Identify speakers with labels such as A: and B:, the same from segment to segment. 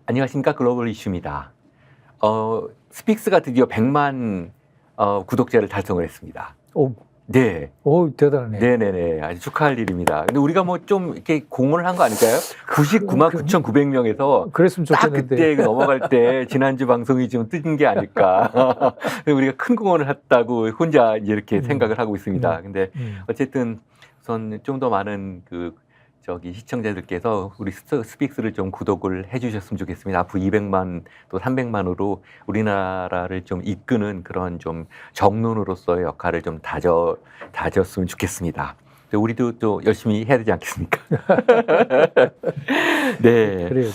A: 안녕하십니까. 글로벌 이슈입니다. 스픽스가 드디어 100만 구독자를 달성을 했습니다.
B: 오,
A: 네.
B: 오, 대단하네.
A: 네네네. 아주 축하할 일입니다. 근데 우리가 뭐 좀 이렇게 공헌을 한 거 아닐까요? 99만 9,900명에서
B: 그랬으면
A: 딱
B: 좋겠는데.
A: 그때 넘어갈 때 지난주 방송이 좀 뜬 게 아닐까. 우리가 큰 공헌을 했다고 혼자 이제 이렇게 생각을 하고 있습니다. 근데 어쨌든 우선 좀 더 많은 시청자들께서 우리 스픽스를 좀 구독을 해주셨으면 좋겠습니다. 앞으로 200만 또 300만으로 우리나라를 좀 이끄는 그런 좀 정론으로서의 역할을 좀 다졌으면 좋겠습니다. 우리도 또 열심히 해야 되지 않겠습니까? 네.
B: 그래야죠.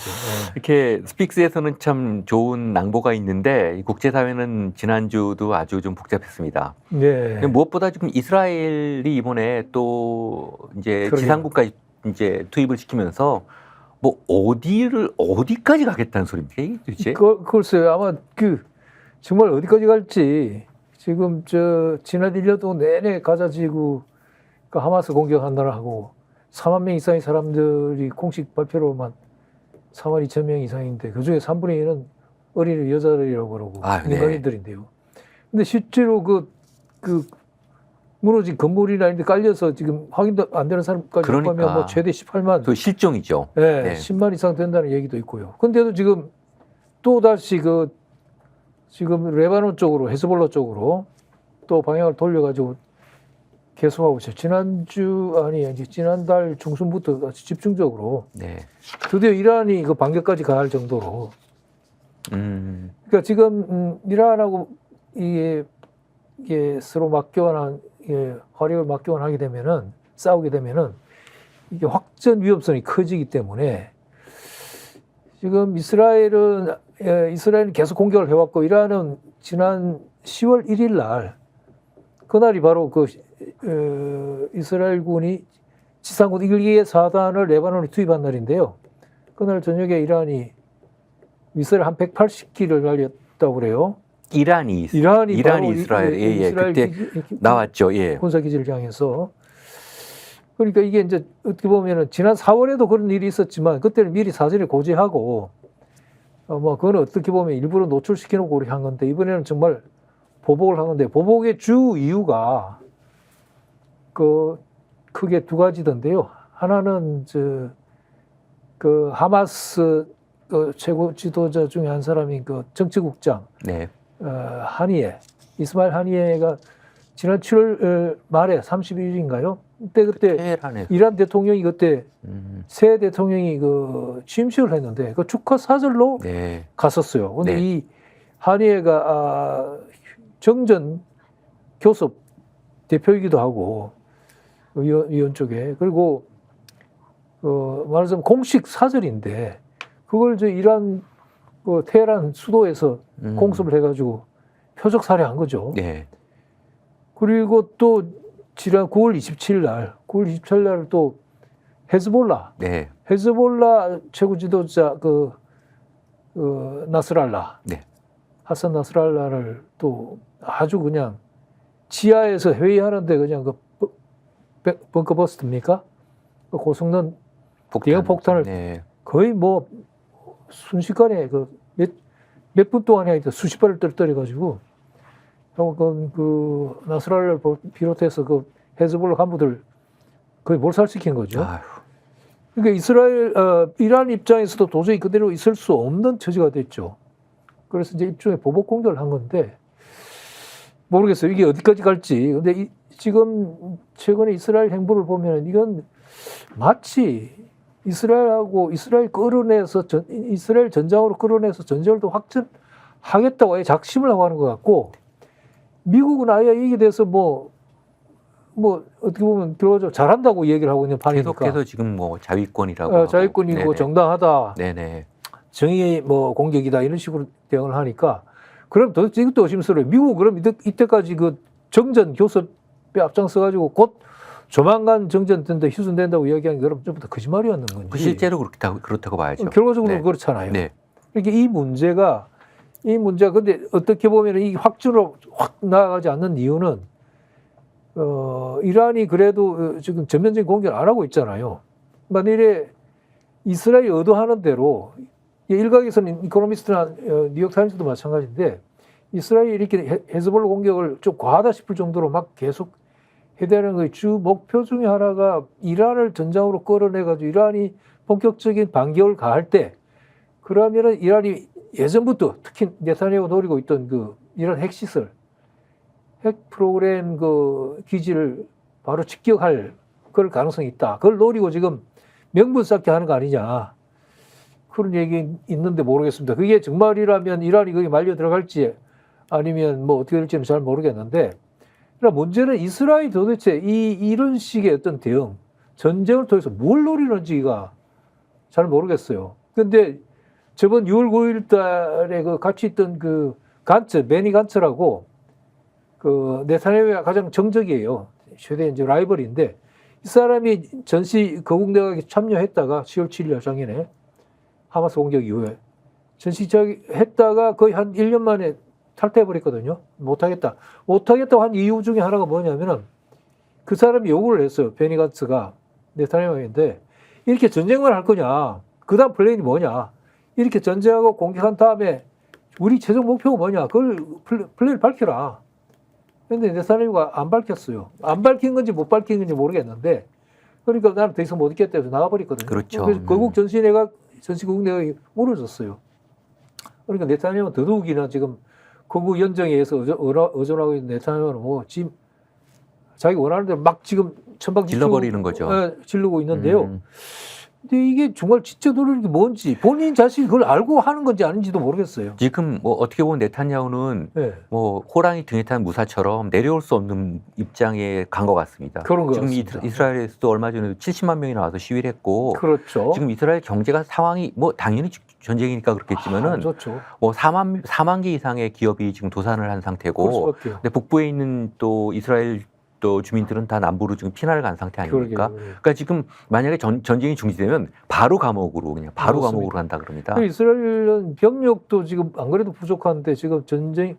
A: 이렇게 스픽스에서는 참 좋은 낭보가 있는데 국제사회는 지난주도 아주 좀 복잡했습니다.
B: 네.
A: 무엇보다 지금 이스라엘이 이번에 또 이제 지상군까지 이제 투입을 시키면서 뭐 어디까지 가겠다는 소리입니까? 이게 도대체?
B: 글쎄요. 아마 정말 어디까지 갈지 지금 지난 1년도 내내 가자 지구 하마스 공격한다고 하고 4만 명 이상의 사람들이 공식 발표로만 4만 2천 명 이상인데 그중에 3분의 1은 어린이 여자들이라고 그러고 민간인들인데요. 근데 실제로 무너진 건물이나 이런 데 깔려서 지금 확인도 안 되는 사람까지 포함하면 뭐 최대 18만.
A: 그 실종이죠.
B: 네, 네. 10만 이상 된다는 얘기도 있고요. 근데도 지금 또다시 지금 레바논 쪽으로, 헤즈볼라 쪽으로 또 방향을 돌려가지고 계속하고 있어요. 지난달 중순부터 아주 집중적으로.
A: 네.
B: 드디어 이란이 반격까지 가할 정도로. 그러니까 지금 이란하고 이게 서로 맞교환한 화력을 맞교환하게 되면은 싸우게 되면은 이게 확전 위험성이 커지기 때문에 지금 이스라엘은 계속 공격을 해왔고 이란은 지난 10월 1일 날 그날이 바로 이스라엘군이 지상군 1기의 4단을 레바논에 투입한 날인데요. 그날 저녁에 이란이 미사일 한 180기를 날렸다고 그래요.
A: 이란이 이스라엘 그때 나왔죠. 예.
B: 군사기지를 향해서. 그러니까 이게 이제 어떻게 보면은 지난 4월에도 그런 일이 있었지만 그때는 미리 사전에 고지하고 뭐 그건 어떻게 보면 일부러 노출시켜놓고 우리 한 건데 이번에는 정말 보복을 한 건데 보복의 주 이유가 크게 두 가지던데요. 하나는 하마스 최고 지도자 중에 한 사람인 정치국장.
A: 네.
B: 이스마일 하니예가 지난 7월 말에 31일인가요? 그때 이란 대통령이 그때 새 대통령이 취임식을 했는데 그 축하 사절로
A: 네.
B: 갔었어요. 근데
A: 네.
B: 이 하니예가 정전 교섭 대표이기도 하고 위원 쪽에 그리고 말하자면 공식 사절인데 그걸 이란 테헤란 수도에서 공습을 해가지고 표적 살해한 거죠.
A: 네.
B: 그리고 또 지난 9월 27일 날 또 헤즈볼라 최고 지도자 나스랄라,
A: 네.
B: 하산 나스랄라를 또 아주 그냥 지하에서 회의하는데 그냥 벙커버스트입니까? 고성능 대형 폭탄을
A: 네.
B: 거의 뭐 순식간에 몇 분 동안에 수십 발을 떨어뜨려가지고 나스랄라를 비롯해서 헤즈볼라 간부들 거의 몰살시킨 거죠.
A: 아휴.
B: 그러니까 이란 입장에서도 도저히 그대로 있을 수 없는 처지가 됐죠. 그래서 이제 일종의 보복 공격을 한 건데 모르겠어요. 이게 어디까지 갈지. 근데 지금 최근에 이스라엘 행보를 보면 이건 마치 이스라엘하고 이스라엘 전장으로 끌어내서 전쟁을 더 확전하겠다고 아예 작심을 하고 하는 것 같고 미국은 아예 이게 돼서 뭐 어떻게 보면 들어가죠. 잘한다고 얘기를 하고 있는 판이니까.
A: 계속해서 지금 뭐 자위권이라고
B: 자위권이고
A: 네네.
B: 정당하다.
A: 네네.
B: 정의의 공격이다 이런 식으로 대응을 하니까 그럼 이것도 의심스러워요. 미국 그럼 이때까지 정전 교섭에 앞장서가지고 곧 조만간 정전된다, 휴전된다고 이야기하는 게 그럼 전부 다 거짓말이었는 건지.
A: 실제로 그렇다고 봐야죠.
B: 결과적으로
A: 네.
B: 그렇잖아요.
A: 네.
B: 그러니까 이 문제가 근데 어떻게 보면 이 확 나아가지 않는 이유는 이란이 그래도 지금 전면적인 공격을 안 하고 있잖아요. 만일에 이스라엘이 의도하는 대로 일각에서는 이코노미스트나 뉴욕 타임스도 마찬가지인데 이스라엘이 이렇게 헤즈볼라 공격을 좀 과하다 싶을 정도로 막 계속 해대하는 거의 주 목표 중에 하나가 이란을 전장으로 끌어내가지고 이란이 본격적인 반격을 가할 때 그러면은 이란이 예전부터 특히 네타냐후가 노리고 있던 그 이란 핵시설, 핵 프로그램 그 기지를 바로 직격할 그럴 가능성이 있다. 그걸 노리고 지금 명분 쌓기 하는 거 아니냐. 그런 얘기 있는데 모르겠습니다. 그게 정말이라면 이란이 거기 말려 들어갈지 아니면 뭐 어떻게 될지는 잘 모르겠는데 그러나 문제는 이스라엘이 도대체 이런 식의 어떤 대응, 전쟁을 통해서 뭘 노리는지가 잘 모르겠어요. 근데 저번 6월 9일 달에 그 같이 있던 그 간츠, 베니 간츠라고 그 네타냐후의 가장 정적이에요. 최대 이제 라이벌인데 이 사람이 전시 거국 내각에 참여했다가 10월 7일 여정인에 하마스 공격 이후에 전시 했다가 거의 한 1년 만에 탈퇴해버렸거든요. 못하겠다고 한 이유 중에 하나가 뭐냐면은 그 사람이 요구를 했어요. 베니 간츠가 네타냐후인데 이렇게 전쟁만 할 거냐? 그 다음 플랜이 뭐냐? 이렇게 전쟁하고 공격한 다음에 우리 최종 목표가 뭐냐? 그걸 플랜을 밝혀라. 근데 네타냐후가 안 밝혔어요. 안 밝힌 건지 못 밝힌 건지 모르겠는데 그러니까 나는 더 이상 못 있겠다 해서 나가버렸거든요.
A: 그렇죠.
B: 그래서 거국 전시국 내각이 무너졌어요. 그러니까 네타냐후는 더더욱이나 지금 거국 연정에 의해서 의존하고 있는 네타냐후는 뭐 지금 자기 원하는 대로 막 지금 천방지축
A: 질러버리는 거죠.
B: 질르고 있는데요. 근데 이게 정말 진짜 노리는 게 뭔지 본인 자신이 그걸 알고 하는 건지 아닌지도 모르겠어요.
A: 지금 뭐 어떻게 보면 네타냐후는
B: 네.
A: 뭐 호랑이 등에 탄 무사처럼 내려올 수 없는 입장에 간 것 같습니다.
B: 그런 것
A: 지금
B: 같습니다.
A: 이스라엘에서도 얼마 전에 70만 명이 나와서 시위를 했고
B: 그렇죠.
A: 지금 이스라엘 경제가 상황이 뭐 당연히 전쟁이니까
B: 안
A: 그렇겠지만은
B: 좋죠.
A: 뭐 4만 개 이상의 기업이 지금 도산을 한
B: 그럴
A: 상태고
B: 수밖에요.
A: 근데 북부에 있는 또 이스라엘 또 주민들은 다 남부로 지금 피난을 간 상태 아닙니까?
B: 그러게요.
A: 그러니까 지금 만약에 전쟁이 중지되면 바로 감옥으로 그냥 바로
B: 그렇습니다.
A: 감옥으로 간다 그럽니다.
B: 이스라엘은 병력도 지금 안 그래도 부족한데 지금 전장이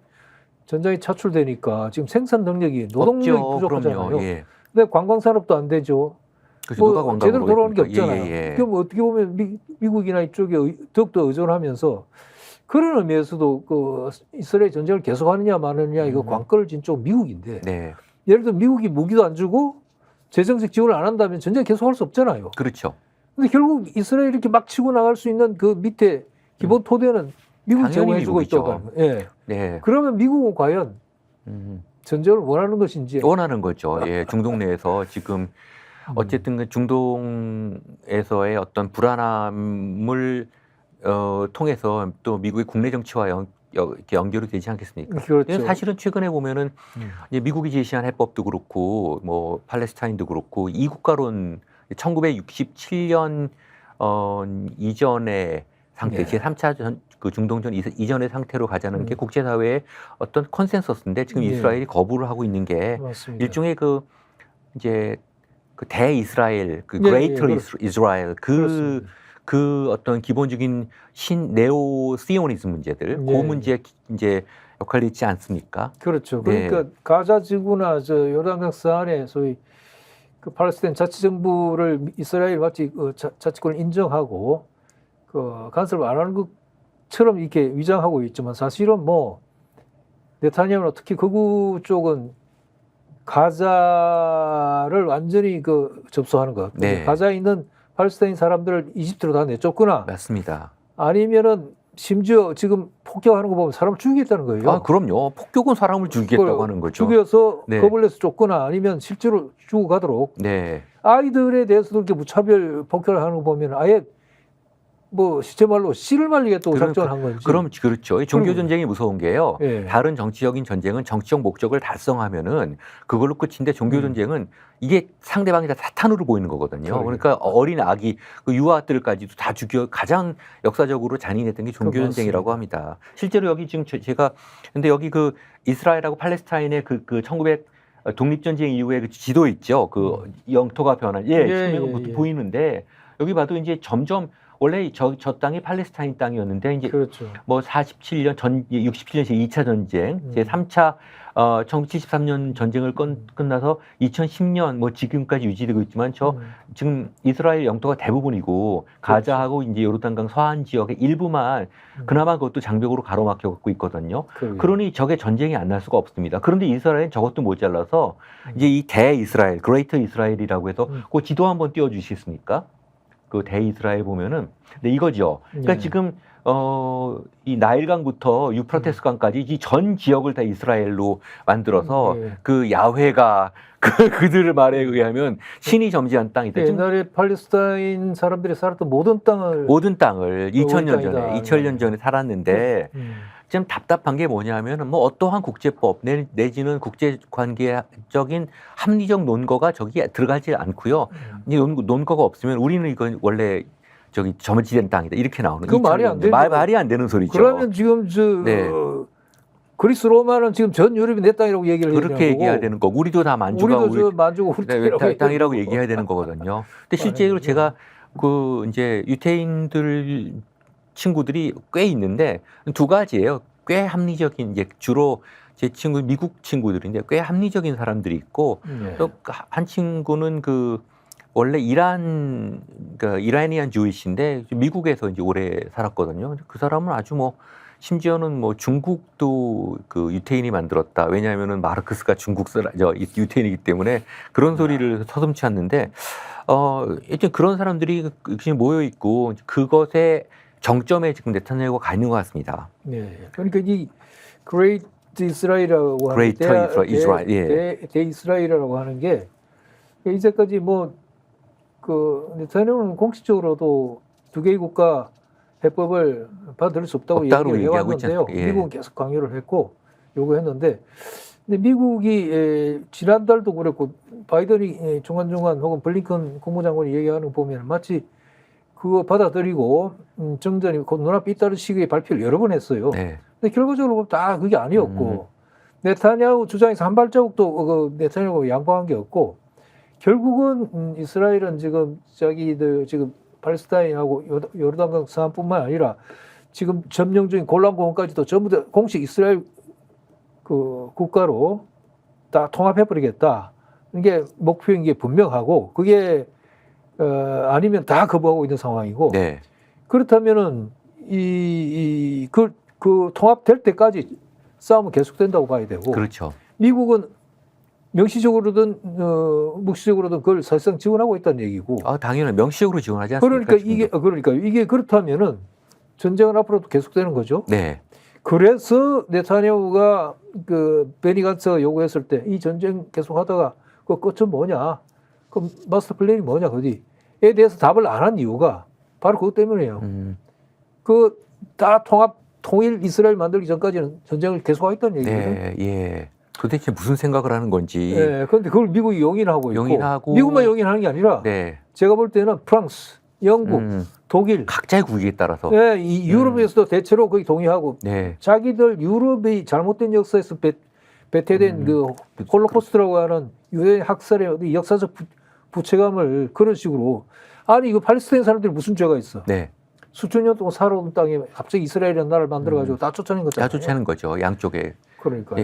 B: 차출되니까 지금 생산 능력이 노동력이
A: 없죠.
B: 부족하잖아요.
A: 그럼요. 예.
B: 근데 관광 산업도 안 되죠.
A: 그래서 누가
B: 뭐
A: 관광으로
B: 제대로 돌아오는 게
A: 오겠습니까?
B: 없잖아요.
A: 예, 예.
B: 그럼 어떻게 보면 미국이나 이쪽에 더욱더 의존하면서 그런 의미에서도 그 이스라엘 전쟁을 계속하느냐 마느냐 이거 관건을 진 쪽 미국인데
A: 네,
B: 예를 들어 미국이 무기도 안 주고 재정적 지원을 안 한다면 전쟁 계속할 수 없잖아요.
A: 그렇죠.
B: 근데 결국 이스라엘이 이렇게 막 치고 나갈 수 있는 그 밑에 기본 토대는 미국이
A: 당연히
B: 제공해주고
A: 미국이죠.
B: 있다고 하는 거예요. 예.
A: 네,
B: 그러면 미국은 과연 전쟁을 원하는 것인지
A: 원하는 거죠. 예, 중동 내에서 지금 어쨌든 그 중동에서의 어떤 불안함을 통해서 또 미국의 국내 정치와 이렇게 연결이 되지 않겠습니까?
B: 그렇죠.
A: 사실은 최근에 보면은 이제 미국이 제시한 해법도 그렇고 뭐 팔레스타인도 그렇고 이국가론 1967년 이전의 상태,
B: 네.
A: 제3차 그 중동전 이전의 상태로 가자는 게 국제사회의 어떤 컨센서스인데 지금
B: 네.
A: 이스라엘이 거부를 하고 있는 게
B: 맞습니다.
A: 일종의 그 이제 그 대이스라엘, 그
B: 네,
A: 그레이터
B: 네,
A: 이스라엘
B: 그렇습니다.
A: 그 어떤 기본적인 네오 시오니즘 문제들,
B: 네.
A: 그 문제 이제 역할을 있지 않습니까?
B: 그렇죠.
A: 네.
B: 그러니까 가자 지구나 저 요르단 강 안에 소위 그 팔레스타인 자치정부를 이스라엘 마치 자치권을 인정하고 그 간섭을 안 하는 것처럼 이렇게 위장하고 있지만 사실은 뭐 네타냐후나 특히 극우 쪽은 가자를 완전히 그 접수하는 것.
A: 네.
B: 가자에 있는 팔레스타인 사람들을 이집트로 다 내쫓거나
A: 맞습니다.
B: 아니면은 심지어 지금 폭격하는 거 보면 사람을 죽이겠다는 거예요.
A: 아, 그럼요. 폭격은 사람을 죽이겠다고 하는 거죠.
B: 죽여서
A: 네.
B: 겁을 내서 쫓거나 아니면 실제로 죽어가도록
A: 네.
B: 아이들에 대해서도 이렇게 무차별 폭격을 하는 거 보면 아예 뭐 시체말로 씨를 말리겠다고 작전을 한 건지.
A: 그럼 그렇죠. 종교 전쟁이 무서운 게요.
B: 예.
A: 다른 정치적인 전쟁은 정치적 목적을 달성하면은 그걸로 끝인데 종교 전쟁은 이게 상대방이 다 사탄으로 보이는 거거든요.
B: 그러게요.
A: 그러니까 어린 아기, 그 유아들까지도 다 죽여 가장 역사적으로 잔인했던 게 종교 전쟁이라고 합니다. 실제로 여기 지금 제가 근데 여기 그 이스라엘하고 팔레스타인의 그 1900 독립전쟁 이후에 그 지도 있죠. 그 영토가 변한,
B: 예,
A: 수명부터
B: 예.
A: 보이는데 여기 봐도 이제 점점 원래 저 땅이 팔레스타인 땅이었는데 이제
B: 그렇죠.
A: 뭐 47년 67년 제2차 전쟁, 제 3차 1973년 전쟁을 끝나서 2010년 뭐 지금까지 유지되고 있지만 지금 이스라엘 영토가 대부분이고 가자하고 이제 요르단강 서안 지역의 일부만 그나마 그것도 장벽으로 가로막혀 갖고 있거든요. 그러니 적의 전쟁이 안 날 수가 없습니다. 그런데 이스라엘은 저것도 모자라서 이제 이 대이스라엘, 그레이터 이스라엘이라고 해서 그 지도 한번 띄워 주시겠습니까? 그 대이스라엘 보면은 근데 이거죠. 그러니까 지금 이 나일강부터 유프라테스 강까지 이 전 지역을 다 이스라엘로 만들어서 그 야훼가 그들의 말에 의하면 신이 점지한 땅이다.
B: 옛날에 팔레스타인 사람들이 살았던 모든 땅을
A: 2000년 전에 살았는데 지금 답답한 게 뭐냐면은 뭐 어떠한 국제법 내지는 국제 관계적인 합리적 논거가 저기 들어가지 않고요. 이 논거가 없으면 우리는 이건 원래 저기 점지된 땅이다 이렇게 나오는.
B: 그 말이 안 되는
A: 말이 안 되는 소리죠.
B: 그러면 지금 그리스 로마는 지금 전 유럽이 내 땅이라고 얘기를 해야
A: 그렇게 얘기해야 되는 거. 우리도 다 만주가
B: 우리
A: 땅이라고 얘기해야 되는 거거든요. 근데 실제로 제가 그 이제 유태인들 친구들이 꽤 있는데 두 가지예요. 꽤 합리적인 이제 주로 제 친구 미국 친구들인데 꽤 합리적인 사람들이 있고 또 한 친구는 그 원래 이라니안 주이시인데 미국에서 이제 오래 살았거든요. 그 사람은 아주 뭐 심지어는 뭐 중국도 그 유태인이 만들었다. 왜냐하면은 마르크스가 유태인이기 때문에 그런 소리를 서슴지 않는데 일단 그런 사람들이 지금 모여 있고 그것의 정점에 지금 네타냐후가 가 있는 것 같습니다.
B: 네, 그러니까 이 그레이트 이스라엘이라고 하는 대이스라엘이라고 하는 게 이제까지 뭐 그 네타냐후는 공식적으로도 두 개의 국가 해법을 받아들일 수 없다고 얘기를 해왔는데요. 미국은 계속 강요를 했고 요구했는데, 근데 미국이 지난달도 그랬고 바이든이 중간중간 혹은 블링컨 국무장관이 얘기하는 거 보면 마치 그거 받아들이고 정전이 곧 눈앞에 있다는 식의 발표를 여러 번 했어요.
A: 네.
B: 근데 결과적으로 보면 다 그게 아니었고 네타냐후 주장에서 한 발자국도 네타냐후가 양보한 게 없고 결국은 이스라엘은 지금 자기들 지금 팔레스타인하고 요르단강 서안뿐만 아니라 지금 점령 중인 골란공원까지도 전부 다 공식 이스라엘 그 국가로 다 통합해버리겠다. 이게 목표인 게 분명하고 그게 아니면 다 거부하고 있는 상황이고
A: 네.
B: 그렇다면은 그 통합될 때까지 싸움은 계속된다고 봐야 되고.
A: 그렇죠.
B: 미국은 명시적으로든 묵시적으로든 그걸 사실상 지원하고 있다는 얘기고.
A: 당연히 명시적으로 지원하지 않습니까?
B: 그러니까 이게 그렇다면은 전쟁은 앞으로도 계속되는 거죠.
A: 네.
B: 그래서 네타냐후가 그 베니 간츠가 요구했을 때 이 전쟁 계속하다가 그 끝은 뭐냐? 그 마스터 플랜이 뭐냐? 어디에 대해서 답을 안 한 이유가 바로 그것 때문이에요. 그 다 통일 이스라엘 만들기 전까지는 전쟁을 계속하겠다는 얘기거든요.
A: 네, 예. 도대체 무슨 생각을 하는 건지.
B: 네, 그런데 그걸 미국이 용인하고 있고, 미국만 용인하는 게 아니라, 제가 볼 때는 프랑스, 영국, 독일,
A: 각자의 국익에 따라서,
B: 이 유럽에서도 대체로 거기 동의하고, 자기들 유럽의 잘못된 역사에서 배태된 그 홀로코스트라고 하는 유해 학살의 어디 역사적 부채감을 그런 식으로, 아니 이거 팔레스타인 사람들이 무슨 죄가 있어? 수천 년 동안 살아온 땅에 갑자기 이스라엘이라는 나라를 만들어가지고 다 쫓아낸 거잖아요.
A: 다 쫓아낸 거죠, 양쪽에.
B: 그러니까.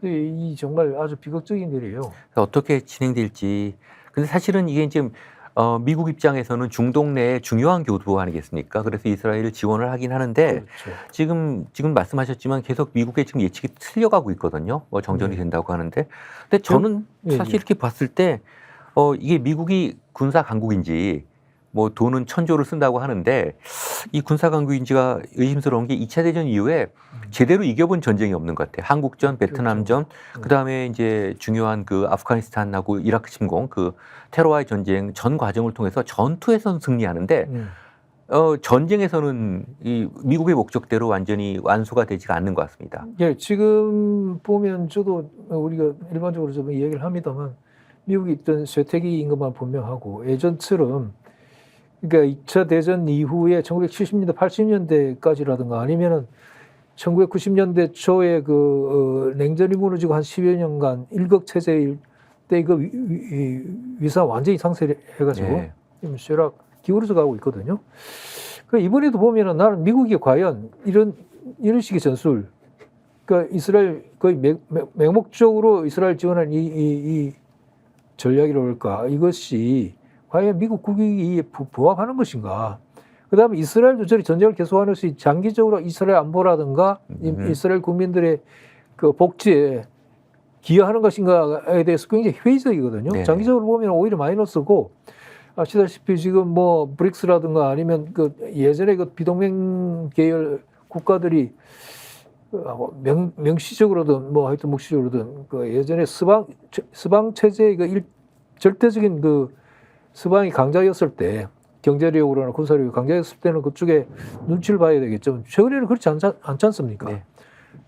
B: 이 정말 아주 비극적인 일이에요.
A: 어떻게 진행될지. 근데 사실은 이게 지금 미국 입장에서는 중동 내에 중요한 교두 아니겠습니까? 그래서 이스라엘을 지원을 하긴 하는데 지금 말씀하셨지만 계속 미국의 지금 예측이 틀려가고 있거든요. 뭐 정전이 된다고 하는데. 근데 저는 사실 이렇게 봤을 때 이게 미국이 군사 강국인지 뭐 돈은 1,000조를 쓴다고 하는데 이 군사 강국인지가 의심스러운 게 2차 대전 이후에 제대로 이겨본 전쟁이 없는 것 같아요. 한국전, 베트남전, 그다음에 이제 중요한 그 아프가니스탄하고 이라크 침공, 그 테러와의 전쟁 전 과정을 통해서 전투에서는 승리하는데 전쟁에서는 이 미국의 목적대로 완전히 완수가 되지가 않는 것 같습니다.
B: 지금 보면 저도 우리가 일반적으로 좀 얘기를 합니다만 미국이 있던 쇠퇴기인 것만 분명하고 예전처럼 그러니까 2차 대전 이후에 1970년대, 80년대까지라든가 아니면은 1990년대 초에 그 냉전이 무너지고 한 10여 년간 일극체제일 때 이거 위상 완전히 상쇄해가지고 쇠락 기울어져 가고 있거든요. 그 이번에도 보면은 나는 미국이 과연 이런 식의 전술, 그러니까 이스라엘 거의 맹목적으로 이스라엘 지원한 이 전략이라고 할까, 이것이 과연 미국 국익이 부합하는 것인가. 그다음에 이스라엘도 저리 전쟁을 계속하는 것이 장기적으로 이스라엘 안보라든가 이스라엘 국민들의 그 복지에 기여하는 것인가에 대해서 굉장히 회의적이거든요.
A: 네.
B: 장기적으로 보면 오히려 마이너스고, 아시다시피 지금 뭐 브릭스라든가 아니면 그 예전에 그 비동맹 계열 국가들이 명시적으로든 뭐 하여튼 묵시적으로든 그 예전에 서방 체제의 그 절대적인 그 서방이 강자였을 때, 경제력으로나 군사력이 강자였을 때는 그쪽에 눈치를 봐야 되겠죠. 최근에는 그렇지 않지 않습니까?
A: 네.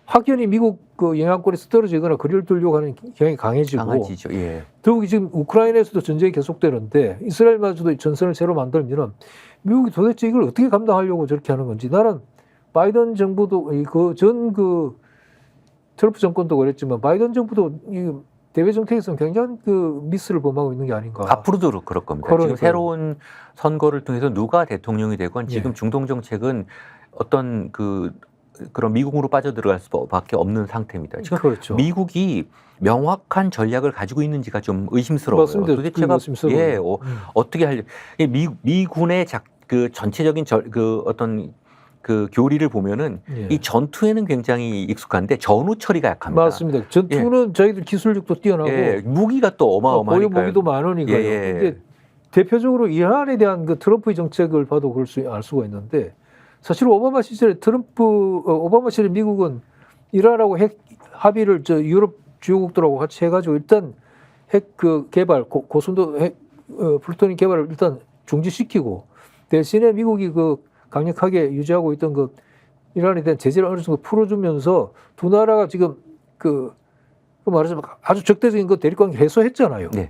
B: 확연히 미국 그 영향권에서 떨어지거나 거리를 두려고 하는 경향이
A: 강해지죠. 예.
B: 더욱이 지금 우크라이나에서도 전쟁이 계속되는데 이스라엘마저도 전선을 새로 만들면 미국이 도대체 이걸 어떻게 감당하려고 저렇게 하는 건지. 나는 바이든 정부도 트럼프 정권도 그랬지만 바이든 정부도 이 대외 정책에서는 굉장한 그 미스를 범하고 있는 게 아닌가.
A: 앞으로도 그럴 겁니다.
B: 그러니까요.
A: 지금 새로운 선거를 통해서 누가 대통령이 되건 지금
B: 예.
A: 중동 정책은 어떤 그런 미국으로 빠져들어갈 수밖에 없는 상태입니다. 지금
B: 그렇죠.
A: 미국이 명확한 전략을 가지고 있는지가 좀 의심스러워요.
B: 맞습니다.
A: 도대체가
B: 의심스러워요.
A: 어떻게 하려? 미군의 그 전체적인 어떤 그 교리를 보면은
B: 예.
A: 이 전투에는 굉장히 익숙한데 전후 처리가 약합니다.
B: 맞습니다. 전투는 저희들 기술력도 뛰어나고
A: 무기가 또 어마어마하니까요.
B: 보유 무기도 많으니까요.
A: 예.
B: 근데 대표적으로 이란에 대한 그 트럼프의 정책을 봐도 알 수가 있는데, 사실 오바마 시절에 오바마 시절에 미국은 이란하고 핵 합의를 유럽 주요국들하고 같이 해가지고 일단 핵 그 개발 고순도 핵 플루토늄 개발을 일단 중지시키고, 대신에 미국이 그 강력하게 유지하고 있던 그 이란에 대한 제재를 어느 정도 풀어주면서 두 나라가 지금 그 말하자면 아주 적대적인 그 대립관계 해소했잖아요.
A: 네.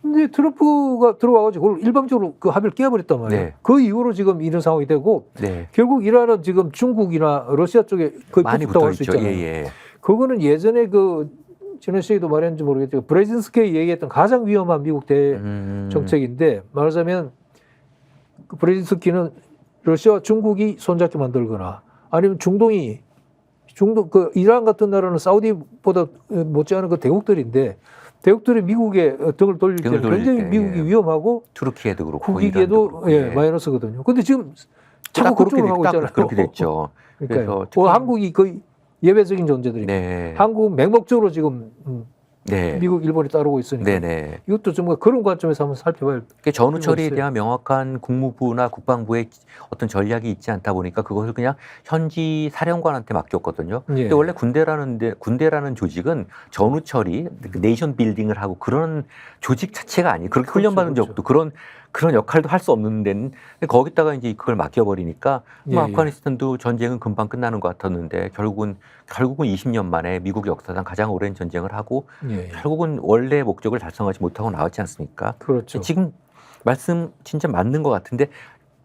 B: 근데 트럼프가 들어와가지고 그걸 일방적으로 그 합의를 깨버렸단 말이에요.
A: 네.
B: 그 이후로 지금 이런 상황이 되고,
A: 네.
B: 결국 이란은 지금 중국이나 러시아 쪽에 거의
A: 많이
B: 붙었다고
A: 붙어
B: 할 수
A: 있죠.
B: 있잖아요.
A: 예.
B: 그거는 예전에 지난 시기도 말했는지 모르겠지만 브레진스키가 얘기했던 가장 위험한 미국 대 정책인데, 말하자면 그 브레진스키는 러시아와 중국이 손잡게 만들거나 아니면 중동 그 이란 같은 나라는 사우디보다 못지않은 그 대국들이 미국에 등을 돌릴 때 굉장히 미국이 위험하고,
A: 투르키에도 그렇고
B: 국익에도 마이너스거든요. 근데 지금 자꾸 그쪽으로 가고 있잖아요.
A: 그렇게 됐죠.
B: 그러니까요. 한국이 거의 예외적인 존재들이니까.
A: 네.
B: 한국은 맹목적으로 지금
A: 네.
B: 미국, 일본이 따르고 있으니까.
A: 네네.
B: 이것도 정말 그런 관점에서 한번 살펴봐야
A: 그러니까 전후 처리에
B: 있어요.
A: 대한 명확한 국무부나 국방부의 어떤 전략이 있지 않다 보니까 그것을 그냥 현지 사령관한테 맡겼거든요.
B: 예.
A: 근데 원래 군대라는 조직은 전후 처리, 네이션 빌딩을 하고 그런 조직 자체가 아니에요. 그렇게
B: 그렇죠,
A: 훈련받은
B: 그렇죠.
A: 적도 그런 역할도 할 수 없는 데는 거기다가 이제 그걸 맡겨버리니까
B: 예,
A: 아프가니스탄도 전쟁은 금방 끝나는 것 같았는데 결국은 20년 만에 미국 역사상 가장 오랜 전쟁을 하고 결국은 원래 목적을 달성하지 못하고 나왔지 않습니까?
B: 그렇죠.
A: 지금 말씀 진짜 맞는 것 같은데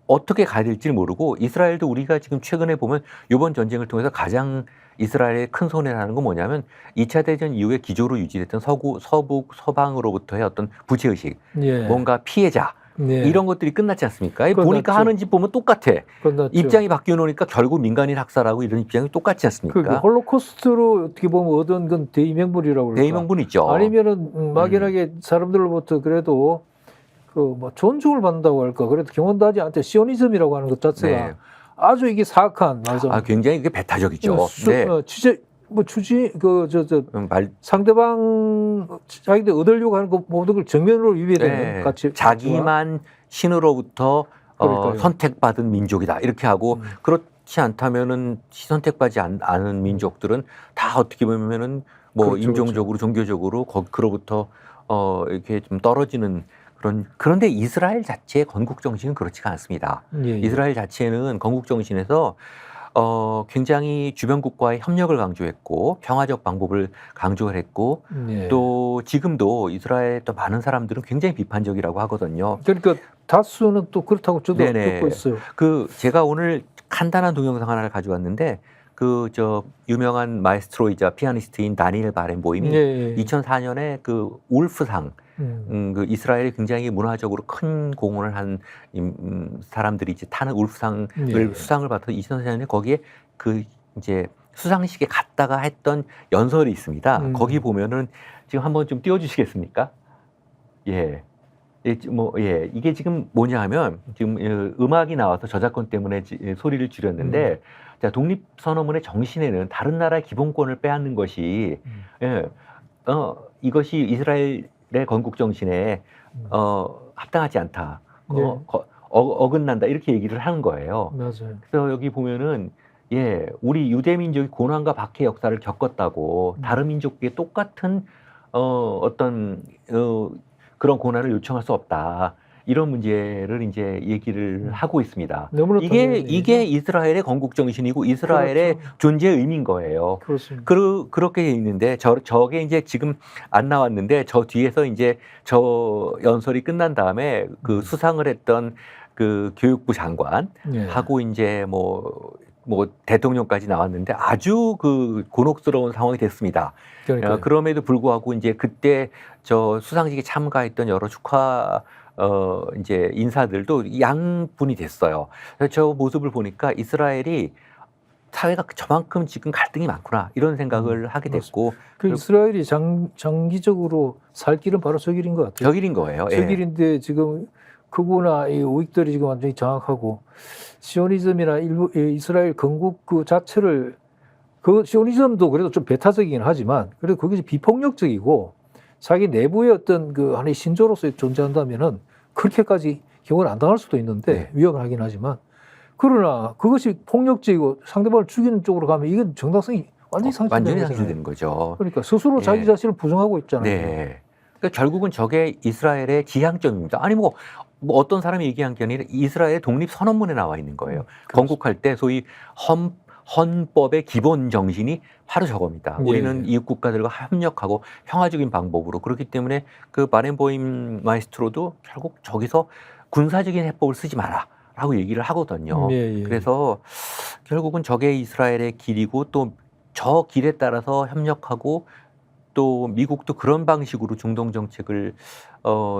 A: 어떻게 가야 될지 모르고 이스라엘도 우리가 지금 최근에 보면 이번 전쟁을 통해서 가장 이스라엘의 큰 손해라는 건 뭐냐면 2차 대전 이후에 기조로 유지됐던 서북, 서방으로부터의 어떤 부채의식, 뭔가 피해자 이런 것들이 끝났지 않습니까? 보니까 하는 짓 보면 똑같아.
B: 끝났죠.
A: 입장이 바뀌어 놓으니까 결국 민간인 학살하고 이런 입장이 똑같지 않습니까?
B: 그 홀로코스트로 어떻게 보면 얻은 건 대의명분이라고 그럴까?
A: 대의명분 있죠.
B: 아니면은 막연하게 사람들로부터 그래도 그 뭐 존중을 받는다고 할까? 그래도 경험도 하지 않대 시오니즘이라고 하는 것 자체가 아주 이게 사악한
A: 굉장히 이게 배타적이죠.
B: 상대방 자기들 얻으려고 하는 그 모든 걸 정면으로 위배되는 가치.
A: 자기만 신으로부터 선택받은 민족이다 이렇게 하고 그렇지 않다면은 선택받지 않은 민족들은 다 어떻게 보면은 뭐
B: 그렇죠,
A: 인종적으로 종교적으로 그로부터 이렇게 좀 떨어지는 그런데 이스라엘 자체의 건국 정신은 그렇지가 않습니다. 이스라엘 자체는 건국 정신에서 굉장히 주변국과의 협력을 강조했고 평화적 방법을 강조를 했고 또 지금도 이스라엘의 또 많은 사람들은 굉장히 비판적이라고 하거든요.
B: 그러니까 다수는 또 그렇다고 저도 듣고 있어요.
A: 제가 오늘 간단한 동영상 하나를 가져왔는데 그 저 유명한 마에스트로이자 피아니스트인 다니엘 바렌보임이
B: 예.
A: 2004년에 그 울프상 그 이스라엘이 굉장히 문화적으로 큰 공헌을 한 사람들이 이제 타는 울프상을
B: 예.
A: 수상을 받아서 2004년에 거기에 그 이제 수상식에 갔다가 했던 연설이 있습니다. 거기 보면은 지금 한번 좀 띄워주시겠습니까? 예. 예, 이게 지금 뭐냐 하면 지금 음악이 나와서 저작권 때문에 소리를 줄였는데 자, 독립선언문의 정신에는 다른 나라의 기본권을 빼앗는 것이 예, 이것이 이스라엘의 건국 정신에 합당하지 않다. 어긋난다. 이렇게 얘기를 하는 거예요.
B: 맞아요.
A: 그래서 여기 보면은 예, 우리 유대 민족이 고난과 박해 역사를 겪었다고 다른 민족에게 똑같은 어떤 그런 고난을 요청할 수 없다. 이런 문제를 이제 얘기를 하고 있습니다.
B: 너무나
A: 이게 이스라엘의 건국 정신이고 이스라엘의
B: 그렇죠.
A: 존재의 의미인 거예요.
B: 그렇습니다.
A: 그렇게 있는데 저게 이제 지금 안 나왔는데 저 뒤에서 이제 저 연설이 끝난 다음에 그 수상을 했던 그 교육부 장관
B: 예.
A: 하고 이제 뭐 대통령까지 나왔는데 아주 그 곤혹스러운 상황이 됐습니다.
B: 그러니까요.
A: 그럼에도 불구하고 이제 그때 저 수상식에 참가했던 여러 축하 이제 인사들도 양분이 됐어요. 그래서 저 모습을 보니까 이스라엘이 사회가 저만큼 지금 갈등이 많구나 이런 생각을 하게 됐고
B: 그 이스라엘이 장기적으로 살 길은 바로 저 길인 것 같아요.
A: 저 길인 거예요.
B: 저 길인데 지금 극우나 이 우익들이 지금 완전히 장악하고 시오니즘이나 일부 이스라엘 건국 그 자체를 그 시오니즘도 그래도 좀 배타적이긴 하지만 그래도 그것이 비폭력적이고 자기 내부의 어떤 그 하나의 신조로서 존재한다면은 그렇게까지 경고를 안 당할 수도 있는데 위험하긴 하지만 그러나 그것이 폭력적이고 상대방을 죽이는 쪽으로 가면 이건 정당성이 완전히
A: 상실되는 거죠.
B: 그러니까 스스로 자기 자신을 부정하고 있잖아요.
A: 네. 그러니까 결국은 저게 이스라엘의 지향점입니다. 아니 뭐 어떤 사람이 얘기한 게 아니라 이스라엘의 독립선언문에 나와 있는 거예요. 건국할 때 소위 헌법의 기본 정신이 바로 저겁니다. 우리는 이웃 국가들과 협력하고 평화적인 방법으로 그렇기 때문에 그 바렌보임 마에스트로도 결국 저기서 군사적인 해법을 쓰지 마라라고 얘기를 하거든요. 그래서 결국은 저게 이스라엘의 길이고 또 저 길에 따라서 협력하고 또 미국도 그런 방식으로 중동 정책을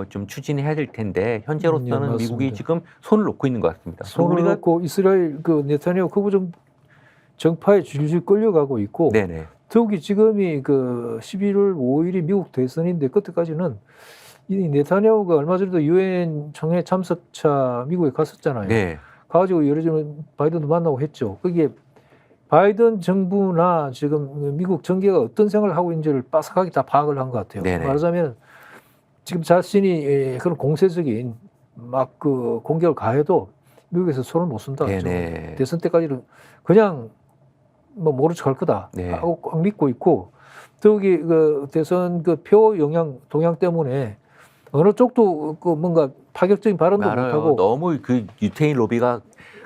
A: 좀 추진해야 될 텐데 현재로서는 미국이 지금 손을 놓고 있는 것 같습니다.
B: 손을 놓고 이스라엘 그 네타냐후 극우 정파에 줄줄 끌려가고 있고
A: 네네.
B: 더욱이 지금이 그 11월 5일이 미국 대선인데 그때까지는 이 네타냐후가 얼마 전에도 유엔 총회 참석차 미국에 갔었잖아요.
A: 네.
B: 가가지고 여러 전 바이든도 만나고 했죠. 그게 바이든 정부나 지금 미국 정계가 어떤 생각을 하고 있는지를 빠삭하게 다 파악을 한 것 같아요.
A: 네네.
B: 말하자면 지금 자신이 그런 공세적인 막 그 공격을 가해도 미국에서 손을 못 쓴다. 대선 때까지는 그냥 뭐 모른 척 할 거다 하고 꽉 믿고 있고 더욱이 그 대선 그 표 동향 때문에 어느 쪽도 그 뭔가 파격적인 발언도 못하고
A: 너무 그 유태인 로비가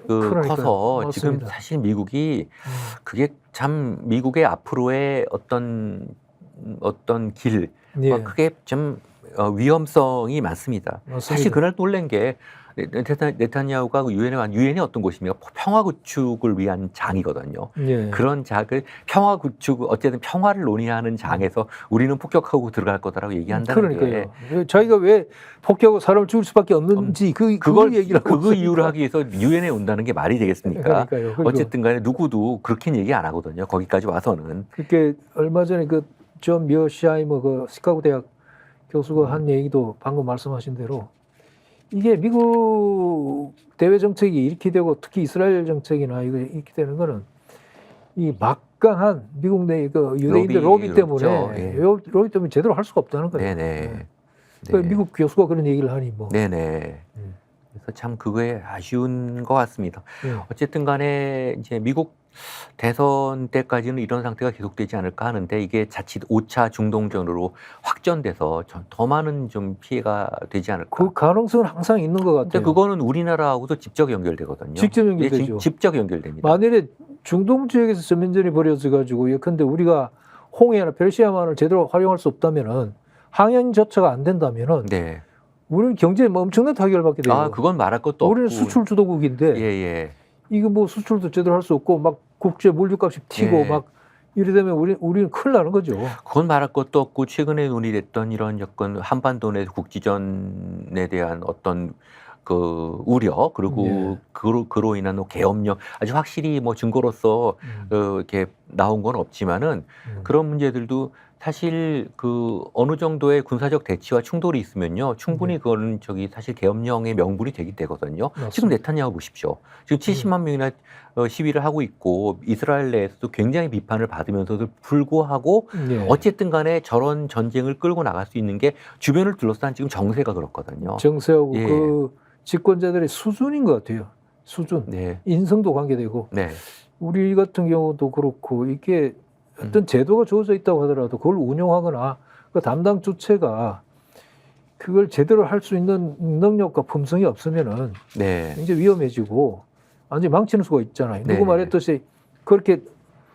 A: 커서
B: 맞습니다.
A: 지금 사실 미국이 그게 참 미국의 앞으로의 어떤 길 그게 좀 위험성이 많습니다. 사실 그날 놀란 게 네타냐후가 유엔이 어떤 곳입니까? 평화 구축을 위한 장이거든요. 그런 장을 평화 구축 어쨌든 평화를 논의하는 장에서 우리는 폭격하고 들어갈 거다라고 얘기한다는 게
B: 자기가 왜 폭격하고 사람을 죽일 수밖에 없는지 그걸 얘기를 하고
A: 그 이유를 하기 위해서 유엔에 온다는 게 말이 되겠습니까?
B: 그러니까요.
A: 어쨌든 간에 누구도 그렇게는 얘기 안 하거든요. 거기까지 와서는.
B: 그렇게 얼마 전에 그 존 미어시하이머 그 시카고 대학 교수가 한 얘기도 방금 말씀하신 대로 이게 미국 대외 정책이 이렇게 되고 특히 이스라엘 정책이나 이거 이렇게 되는 거는 이 막강한 미국 내 그 유대인들 로비 때문에 로비 때문에 제대로 할 수가 없다는 거예요. 그러니까 미국 교수가 그런 얘기를 하니 뭐.
A: 그래서 참 그거에 아쉬운 것 같습니다. 어쨌든 간에 이제 미국 대선 때까지는 이런 상태가 계속되지 않을까 하는데 이게 자칫 5차 중동전으로 확전돼서 더 많은 좀 피해가 되지 않을까.
B: 그 가능성은 항상 있는 것 같아요.
A: 근데 그거는 우리나라하고도 직접 연결되거든요.
B: 직접 연결되죠.
A: 직접 연결됩니다.
B: 만일에 중동 지역에서 전면전이 벌어져 가지고 예컨대 우리가 홍해나 페르시아만을 제대로 활용할 수 없다면은 항행조차가 안 된다면은 우리는 경제에 엄청난 타격을 받게 돼요.
A: 그건 말할 것도 없고.
B: 우리는 수출 주도국인데 이거 뭐 수출도 제대로 할 수 없고 막 국제 물류값이 튀고
A: 네.
B: 막 이래 되면 우리는 큰일 나는 거죠.
A: 그건 말할 것도 없고 최근에 논의됐던 이런 여건 한반도 내 국지전에 대한 어떤 그 우려 그리고
B: 예.
A: 그로 인한 계엄령 아주 확실히 뭐 증거로서 이렇게 나온 건 없지만은 그런 문제들도 사실 그 어느 정도의 군사적 대치와 충돌이 있으면요 충분히
B: 네.
A: 그거는 사실 계엄령의 명분이 되기 되거든요. 지금
B: 맞습니다.
A: 네타냐후 보십시오. 지금 70만 명이나 시위를 하고 있고 이스라엘 내에서도 굉장히 비판을 받으면서도 불구하고
B: 예.
A: 어쨌든 간에 저런 전쟁을 끌고 나갈 수 있는 게 주변을 둘러싼 지금 정세가 그렇거든요.
B: 정세하고
A: 예.
B: 그 집권자들의 수준인 것 같아요. 수준.
A: 네.
B: 인성도 관계되고
A: 네.
B: 우리 같은 경우도 그렇고 이게 어떤 제도가 주어져 있다고 하더라도 그걸 운영하거나 그 담당 주체가 그걸 제대로 할 수 있는 능력과 품성이 없으면은
A: 네.
B: 굉장히 위험해지고 완전히 망치는 수가 있잖아요.
A: 네.
B: 누구 말했듯이 그렇게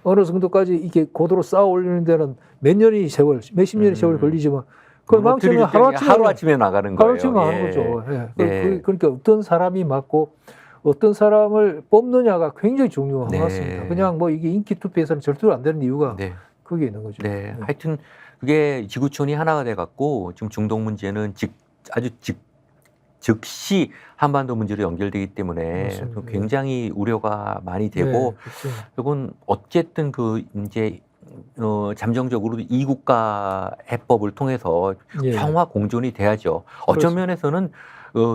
B: 어느 정도까지 이게 고도로 쌓아 올리는 데는 몇 년의 세월, 몇십 년의 세월이 걸리지만 그 망치는
A: 하루아침에 나가는 거예요.
B: 하루아침에 하는 거죠. 예. 그러니까 어떤 사람이 맞고 어떤 사람을 뽑느냐가 굉장히 중요한 것 같습니다. 그냥 뭐 이게 인기 투표에서는 절대로 안 되는 이유가 그게 있는 거죠.
A: 네. 하여튼 그게 지구촌이 하나가 돼 갖고 지금 중동 문제는 아주 즉시 한반도 문제로 연결되기 때문에 굉장히 우려가 많이 되고 이건 어쨌든 그 이제 잠정적으로 이국가 해법을 통해서 평화 공존이 돼야죠. 어떤 면에서는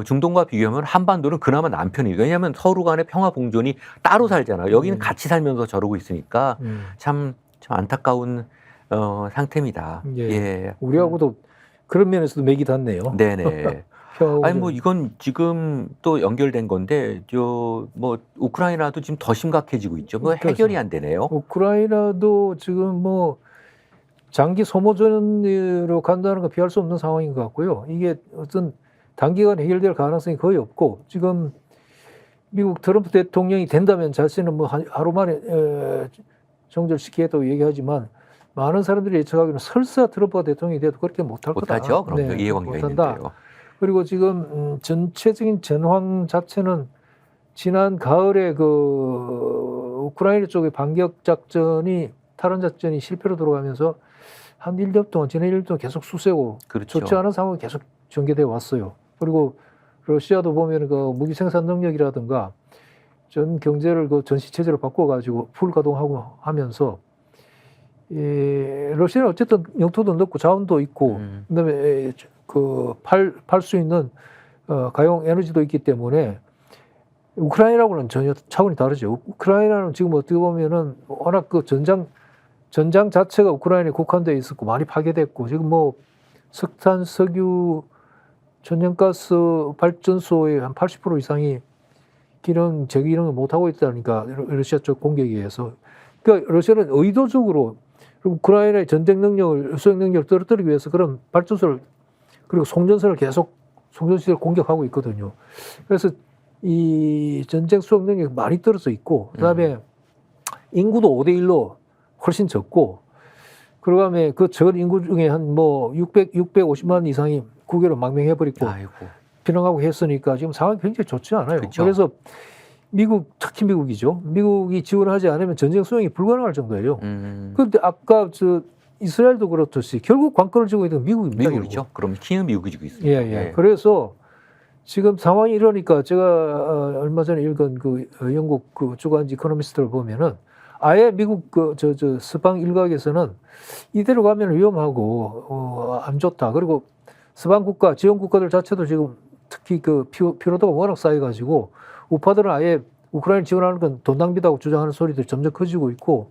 A: 중동과 비교하면 한반도는 그나마 남편이에요. 왜냐하면 서로 간의 평화 공존이 따로 살잖아요. 여기는 같이 살면서 저러고 있으니까 참 안타까운 상태입니다. 예.
B: 우리하고도 그런 면에서도 맥이 닿네요.
A: 네네. 아니 뭐 이건 지금 또 연결된 건데 뭐 우크라이나도 지금 더 심각해지고 있죠. 뭐 해결이 안 되네요.
B: 우크라이나도 지금 뭐 장기 소모전으로 간다는 거 피할 수 없는 상황인 것 같고요. 이게 어떤 단기간 해결될 가능성이 거의 없고 지금 미국 트럼프 대통령이 된다면 자신은 뭐 하루 만에 정절시키겠다고 얘기하지만 많은 사람들이 예측하기는 설사 트럼프가 대통령이 돼도 그렇게 못할 거다.
A: 못하죠. 그럼 이해관계가 있는데요.
B: 그리고 지금 전체적인 전황 자체는 지난 가을에 그 우크라이나 쪽의 반격 작전이 탈환 작전이 실패로 돌아가면서 한 1년 동안 지난 1년 동안 계속 수세고 좋지 않은 상황이 계속 전개되어 왔어요. 그리고 러시아도 보면 그 무기 생산 능력이라든가 전 경제를 그 전시 체제로 바꿔가지고 풀 가동하고 하면서 러시아는 어쨌든 영토도 넓고 자원도 있고 그다음에 그 팔 수 있는 가용 에너지도 있기 때문에 우크라이나하고는 전혀 차원이 다르죠. 우크라이나는 지금 어떻게 보면은 워낙 그 전장 자체가 우크라이나에 국한되어 있었고 많이 파괴됐고 지금 뭐 석탄, 석유, 천연가스 발전소의 한 80% 이상이 재기능을 못하고 있다니까 러시아 쪽 공격에 의해서. 그러니까 러시아는 의도적으로 우크라이나의 전쟁 능력을, 수행 능력을 떨어뜨리기 위해서 그런 발전소를 그리고 송전선을 계속 송전시설을 공격하고 있거든요. 그래서 이 전쟁 수행 능력이 많이 떨어져 있고 그다음에 인구도 5대1로 훨씬 적고 그다음에 그 적은 인구 중에 한 뭐 650만 이상이 국외로 망명해버리고 피난하고 했으니까 지금 상황이 굉장히 좋지 않아요. 그래서 특히 미국이죠. 미국이 지원하지 않으면 전쟁 수행이 불가능할 정도예요. 그런데 아까 이스라엘도 그렇듯이 결국 관건을 쥐고 있는 건 미국입니다.
A: 미국이죠. 그럼 키는 미국이 쥐고 있습니다.
B: 예. 그래서 지금 상황이 이러니까 제가 얼마 전에 읽은 그 영국 그 주간지 이코노미스트를 보면은 아예 미국 서방 일각에서는 이대로 가면 위험하고 안 좋다. 그리고 서방 국가, 지원 국가들 자체도 지금 특히 그 피로도가 워낙 쌓여가지고 우파들은 아예 우크라이나 지원하는 건 돈 낭비다고 주장하는 소리들이 점점 커지고 있고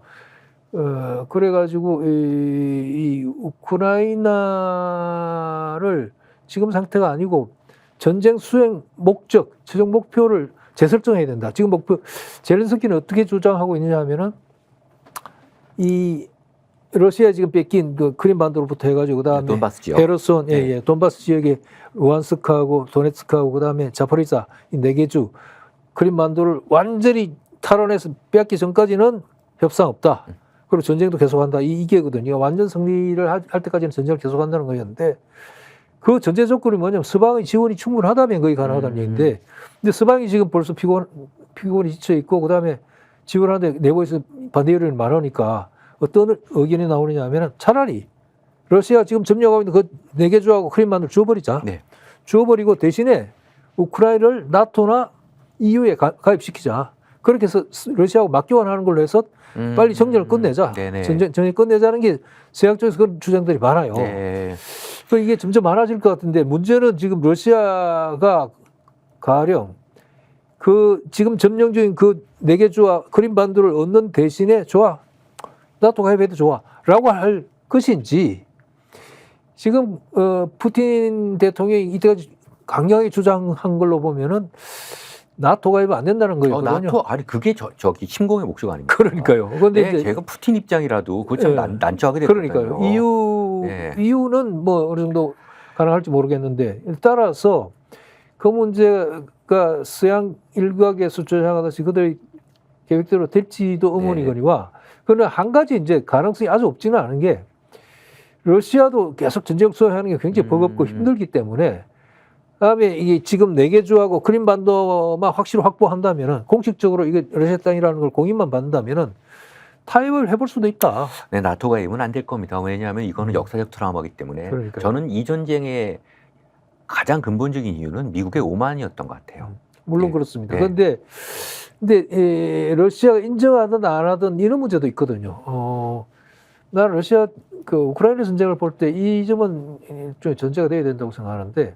B: 그래가지고 이 우크라이나를 지금 상태가 아니고 전쟁 수행 목적, 최종 목표를 재설정해야 된다. 지금 젤렌스키는 어떻게 주장하고 있느냐 하면은 이 러시아 지금 뺏긴 그 크림반도로부터 해가지고 그다음에
A: 돈바스 지역,
B: 헤르손, 돈바스 지역에 루안스크하고 도네츠크하고 그다음에 자포리자 이 4개 주 크림반도를 완전히 탈환해서 빼앗기 전까지는 협상 없다. 그리고 전쟁도 계속한다. 이게거든요. 완전 승리를 할 때까지는 전쟁을 계속한다는 거였는데 그 전제 조건이 뭐냐면 서방의 지원이 충분하다면 거의 가능하다는 얘기인데 근데 서방이 지금 벌써 피곤이 지쳐 있고 그다음에 지원하는데 내부에서 반대 여론이 많으니까 어떤 의견이 나오느냐 하면은 차라리 러시아 지금 점령하고 있는 그 4개 주하고 크림반도를 주어버리자.
A: 네.
B: 주어버리고 대신에 우크라이나를 나토나 EU에 가입시키자. 그렇게 해서 러시아하고 맞교환하는 걸로 해서 빨리 정전을 끝내자. 전쟁 끝내자는 게 서양 쪽에서 그런 주장들이 많아요.
A: 네.
B: 그래서 이게 점점 많아질 것 같은데 문제는 지금 러시아가 가령 그 지금 점령 중인 그 4개 주와 크림반도를 얻는 대신에 좋아. 나토 가입해도 좋아. 라고 할 것인지 지금 푸틴 대통령이 이때까지 강력하게 주장한 걸로 보면은 나토 가입은 안 된다는 거거든요.
A: 나토 아니 그게 저기 침공의 목적 아닙니까?
B: 그러니까요. 그런데
A: 네, 제가 푸틴 입장이라도 그거 참 난처하게 됐거든요.
B: 그러니까요. EU는 뭐 어느 정도 가능할지 모르겠는데 따라서 그 문제가 서양 일각에서 주장하듯이 그들의 계획대로 될지도 의문이거니와 그러나 한 가지 이제 가능성이 아주 없지는 않은 게 러시아도 계속 전쟁 수행하는 게 굉장히 버겁고 힘들기 때문에 그다음에 이게 지금 4개 주하고 크림반도만 확실히 확보한다면은 공식적으로 이게 러시아 땅이라는 걸 공인만 받는다면은 타협을 해볼 수도 있다.
A: 네, 나토 가입은 안 될 겁니다. 왜냐하면 이거는 역사적 트라우마이기 때문에.
B: 그러니까요.
A: 저는 이 전쟁의 가장 근본적인 이유는 미국의 오만이었던 것 같아요.
B: 물론 그렇습니다. 그런데 러시아가 인정하든 안 하든 이런 문제도 있거든요. 나는 러시아 그 우크라이나 전쟁을 볼 때 이 점은 일종의 전제가 돼야 된다고 생각하는데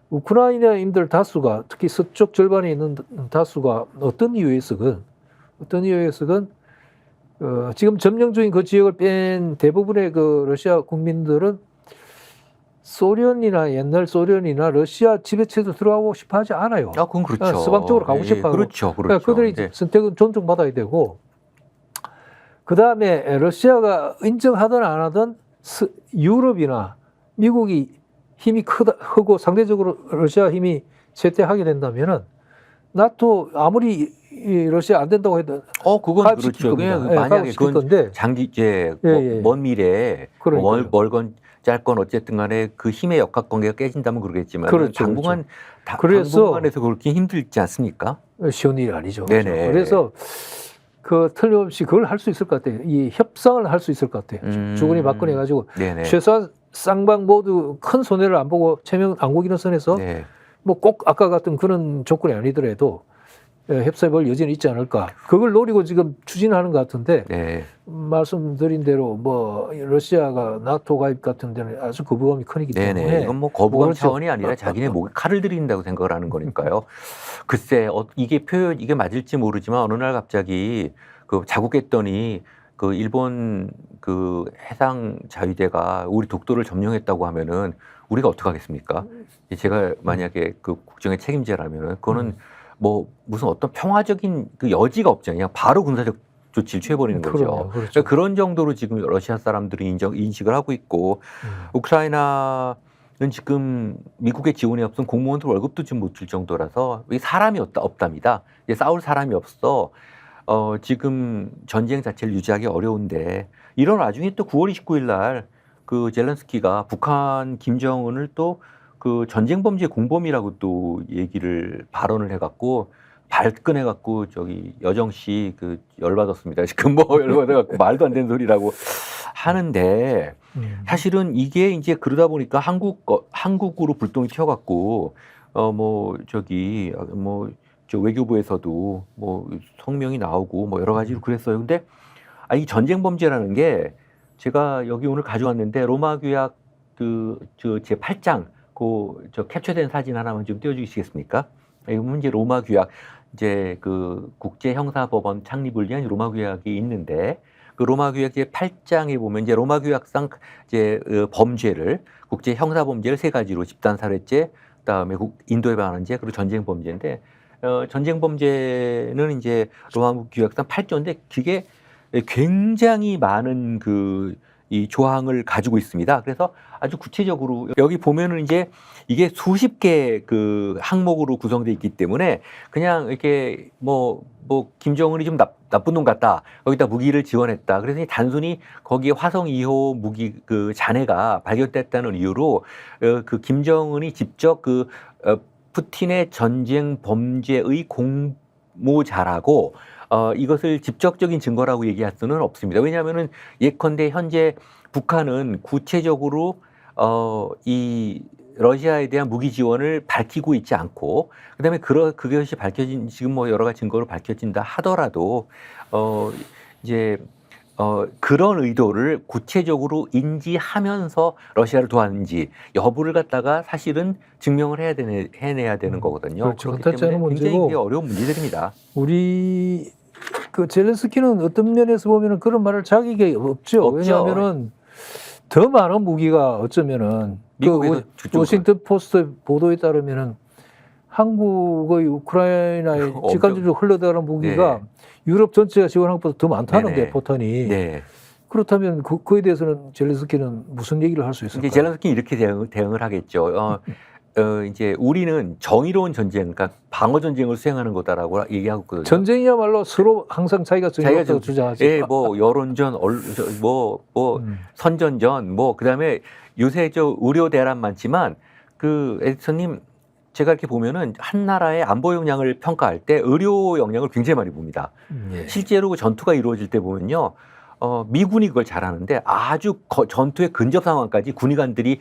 B: 우크라이나인들 다수가 특히 서쪽 절반에 있는 다수가 어떤 이유에서건 지금 점령 중인 그 지역을 뺀 대부분의 그 러시아 국민들은 소련이나 옛날 소련이나 러시아 지배체도 들어가고 싶어 하지 않아요.
A: 그건 그렇죠.
B: 서방 쪽으로 가고 싶어 하고.
A: 그렇죠.
B: 그러니까 그들의 선택은 존중받아야 되고 그 다음에 러시아가 인정하든 안 하든 유럽이나 미국이 힘이 크고 상대적으로 러시아 힘이 쇠퇴하게 된다면은 나토 아무리 러시아 안 된다고 해도
A: 그건 그렇죠. 만약에 그건
B: 건데.
A: 장기 먼 미래에 멀건 짧건 어쨌든 간에 그 힘의 역학관계가 깨진다면 그러겠지만 당분간에서 그렇게 힘들지 않습니까?
B: 쉬운 일이 아니죠.
A: 네네.
B: 그래서 그 틀림없이 그걸 할 수 있을 것 같아요. 이 협상을 할 수 있을 것 같아요. 주거니 받거니 해가지고 최소한 쌍방 모두 큰 손해를 안 보고 체면 안고기는 선에서 뭐 꼭 아까 같은 그런 조건이 아니더라도 협상을 여전히 있지 않을까. 그걸 노리고 지금 추진하는 것 같은데 말씀드린 대로 뭐 러시아가 나토 가입 같은 데는 아주 거부감이 크기 때문에
A: 이건 뭐 거부감 차원이 아니라 자기네 목에 칼을 들인다고 생각을 하는 거니까요. 글쎄 이게 맞을지 모르지만 어느 날 갑자기 그 자국했더니 그 일본 그 해상 자위대가 우리 독도를 점령했다고 하면은 우리가 어떻게 하겠습니까? 제가 만약에 그 국정의 책임자라면은 그거는 뭐 무슨 어떤 평화적인 그 여지가 없죠. 그냥 바로 군사적 조치를 취해버리는 거죠. 그렇죠. 그런 정도로 지금 러시아 사람들이 인식을 하고 있고 우크라이나는 지금 미국의 지원이 없으면 공무원들 월급도 지금 못 줄 정도라서 사람이 없답니다. 이제 싸울 사람이 없어. 지금 전쟁 자체를 유지하기 어려운데 이런 와중에 또 9월 29일 날 그 젤렌스키가 북한 김정은을 또 그 전쟁 범죄 공범이라고 또 발언을 해갖고 발끈해갖고 저기 여정 씨 그 열받았습니다. 지금 뭐 열받아갖고 말도 안 되는 소리라고 하는데 사실은 이게 이제 그러다 보니까 한국으로 불똥이 튀어갖고 저 외교부에서도 뭐 성명이 나오고 뭐 여러 가지로 그랬어요. 근데 이 전쟁 범죄라는 게 제가 여기 오늘 가져왔는데 로마 규약 저 제 8장 저 캡처된 사진 하나만 좀 띄워주시겠습니까? 이건 이제 로마 규약 이제 그 국제 형사법원 창립을 위한 로마 규약이 있는데 그 로마 규약 제 8장에 보면 이제 로마 규약상 이제 범죄를 국제 형사 범죄를 3가지로 집단 살해죄, 그다음에 인도에 반환죄 그리고 전쟁 범죄인데 전쟁 범죄는 이제 로마 규약상 8조인데 그게 굉장히 많은 이 조항을 가지고 있습니다. 그래서 아주 구체적으로 여기 보면은 이제 이게 수십 개 그 항목으로 구성되어 있기 때문에 그냥 이렇게 뭐 김정은이 좀 나쁜 놈 같다. 거기다 무기를 지원했다. 그래서 단순히 거기에 화성 2호 무기 그 잔해가 발견됐다는 이유로 그 김정은이 직접 푸틴의 전쟁 범죄의 모자라고 이것을 직접적인 증거라고 얘기할 수는 없습니다. 왜냐하면은 예컨대 현재 북한은 구체적으로 이 러시아에 대한 무기 지원을 밝히고 있지 않고, 그다음에 그것이 밝혀진 지금 뭐 여러 가지 증거로 밝혀진다 하더라도 이제 그런 의도를 구체적으로 인지하면서 러시아를 도왔는지 여부를 갖다가 사실은 증명을 해내야 되는 거거든요.
B: 그렇죠.
A: 그렇기 때문에 굉장히
B: 문제고,
A: 이게 어려운 문제들입니다.
B: 우리 그 젤렌스키는 어떤 면에서 보면은 그런 말을 자격이 없죠.
A: 없죠.
B: 왜냐하면은 더 많은 무기가 어쩌면은
A: 미국에서
B: 워싱턴 포스트 보도에 따르면은 한국의 우크라이나에
A: 엄청-
B: 직간접적으로 흘러들어가는 무기가
A: 네.
B: 유럽 전체가 지원한 것보다 더 많다는
A: 네네.
B: 게 포탄이.
A: 네.
B: 그렇다면 그에 대해서는 젤렌스키는 무슨 얘기를 할 수 있을까요?
A: 이제 젤렌스키는 이렇게 대응을 하겠죠. 이제 우리는 정의로운 전쟁, 그러니까 방어 전쟁을 수행하는 거다라고 얘기하고 있거든요.
B: 전쟁이야말로 서로 항상 자기가 정의롭다고 주장하죠.
A: 예, 뭐 여론전, 뭐 선전전, 뭐 그다음에 요새 저 의료 대란 많지만 그 에디터님 제가 이렇게 보면은 한 나라의 안보 역량을 평가할 때 의료 역량을 굉장히 많이 봅니다.
B: 예.
A: 실제로 그 전투가 이루어질 때 보면요. 미군이 그걸 잘하는데 아주 전투의 근접 상황까지 군의관들이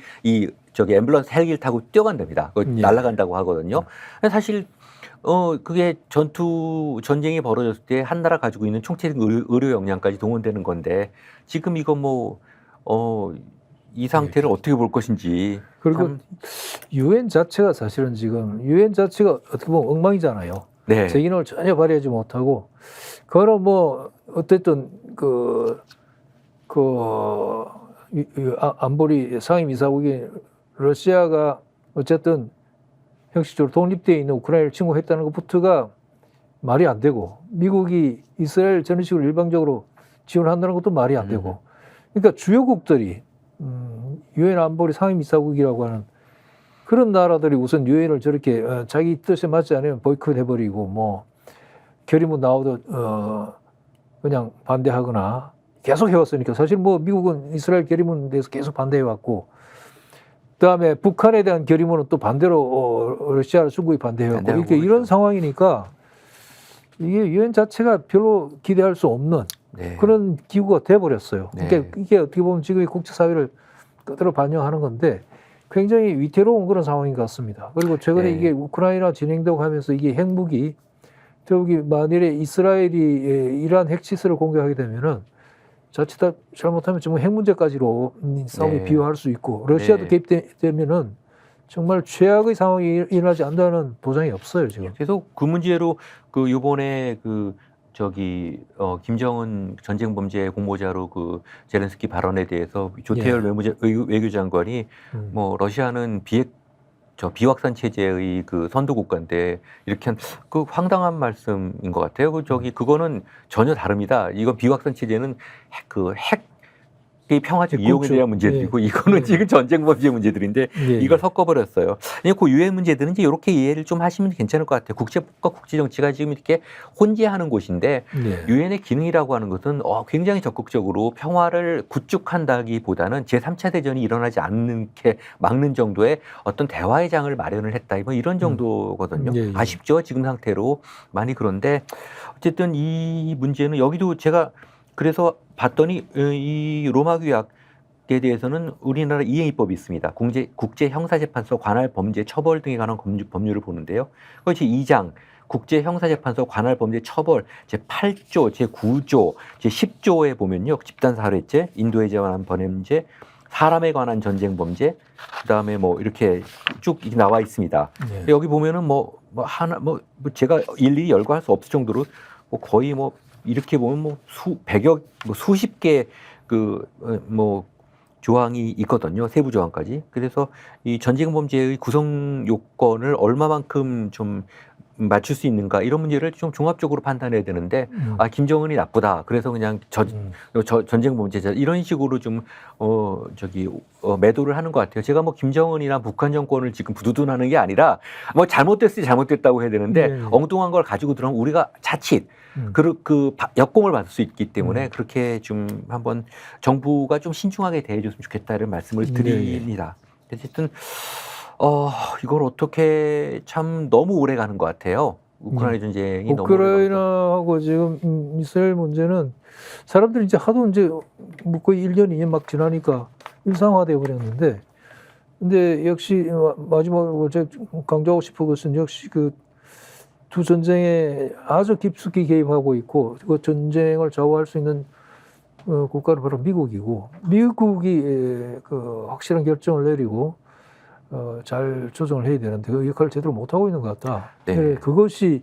A: 저기 앰뷸런스 헬기를 타고 뛰어간답니다.
B: 예.
A: 날아간다고 하거든요. 사실 그게 전쟁이 벌어졌을 때 한 나라 가지고 있는 총체적 의료 역량까지 동원되는 건데 지금 이거 이 상태를 어떻게 볼 것인지.
B: 그리고 유엔 자체가 사실은 지금 유엔 자체가 어떻게 보면 엉망이잖아요.
A: 네.
B: 責任을 전혀 발휘하지 못하고, 그거는 뭐 어쨌든 안보리 상임이사국인 러시아가 어쨌든 형식적으로 독립되어 있는 우크라이나를 침공했다는 것부터가 말이 안 되고, 미국이 이스라엘 저런 식으로 일방적으로 지원한다는 것도 말이 안 되고, 그러니까 주요국들이 유엔 안보리 상임이사국이라고 하는 그런 나라들이 우선 유엔을 저렇게 자기 뜻에 맞지 않으면 보이콧 해버리고, 뭐 결의문 나오도 그냥 반대하거나 계속 해왔으니까, 사실 뭐 미국은 이스라엘 결의문에 대해서 계속 반대해왔고, 그다음에 북한에 대한 결의문은 또 반대로 러시아를 중국이 반대해왔고, 이렇게 이런 상황이니까 이게 유엔 자체가 별로 기대할 수 없는
A: 네.
B: 그런 기구가 돼버렸어요.
A: 네.
B: 그러니까 이게 어떻게 보면 지금의 국제사회를 그대로 반영하는 건데 굉장히 위태로운 그런 상황인 것 같습니다. 그리고 최근에
A: 네.
B: 이게 우크라이나 진행되고 하면서 이게 핵무기, 저기 만일에 이스라엘이 이러한 핵시설을 공격하게 되면은 자칫 잘못하면 정말 핵 문제까지로 싸움이
A: 네.
B: 비화할 수 있고, 러시아도
A: 네.
B: 개입되면은 정말 최악의 상황이 일어나지 않는다는 보장이 없어요 지금.
A: 그래서 그 문제로 요번에 김정은 전쟁 범죄 공모자로 젤렌스키 발언에 대해서 조태열 외교장관이 뭐 러시아는 비확산 체제의 선도 국가인데 이렇게 한 황당한 말씀인 것 같아요. 그거는 전혀 다릅니다. 이건 비확산 체제는 핵의 평화적 이용에 대한 문제들이고, 이거는 지금 전쟁 범죄 문제들인데 이걸 섞어버렸어요. 그 유엔 문제들은 이제 이렇게 이해를 좀 하시면 괜찮을 것 같아요. 국제법과 국제정치가 지금 이렇게 혼재하는 곳인데, 유엔의 기능이라고 하는 것은 굉장히 적극적으로 평화를 구축한다기보다는 제3차 대전이 일어나지 않게 막는 정도의 어떤 대화의 장을 마련을 했다, 뭐 이런 정도거든요. 아쉽죠, 지금 상태로 많이. 그런데 어쨌든 이 문제는 여기도 제가 그래서 봤더니 이 로마 규약에 대해서는 우리나라 이행위법이 있습니다. 국제형사재판소 관할 범죄 처벌 등에 관한 법률을 보는데요. 그것이 2장 국제형사재판소 관할 범죄 처벌 제8조, 제9조, 제10조에 보면요. 집단 살해죄, 인도에 관한 번έμ죄, 사람에 관한 전쟁 범죄, 그다음에 뭐 이렇게 쭉 나와 있습니다. 여기 보면은 제가 일일이 열거할 수 없을 정도로 거의 이렇게 보면 수십 개 조항이 있거든요. 세부 조항까지. 그래서 이 전쟁 범죄의 구성 요건을 얼마만큼 좀 맞출 수 있는가, 이런 문제를 좀 종합적으로 판단해야 되는데, 김정은이 나쁘다, 그래서 그냥 전쟁 범죄자, 이런 식으로 좀 매도를 하는 것 같아요. 제가 김정은이나 북한 정권을 지금 부두둔하는 게 아니라 잘못됐을 때 잘못됐다고 해야 되는데, 엉뚱한 걸 가지고 들어오면 우리가 자칫 역공을 받을 수 있기 때문에 그렇게 좀 한번 정부가 좀 신중하게 대해줬으면 좋겠다는 말씀을 드립니다. 어쨌든 이걸 어떻게 참 너무 오래 가는 것 같아요. 우크라이나 전쟁이 너무 오래
B: 우크라이나하고 지금 이스라엘 문제는 사람들이 이제 하도 이제 뭐 거의 1년, 2년 막 지나니까 일상화되어 버렸는데, 근데 역시 마지막으로 제가 강조하고 싶은 것은 역시 그 두 전쟁에 아주 깊숙이 개입하고 있고 그 전쟁을 좌우할 수 있는 국가는 바로 미국이고, 미국이 그 확실한 결정을 내리고 잘 조정을 해야 되는데 그 역할을 제대로 못하고 있는 것 같다.
A: 네.
B: 그것이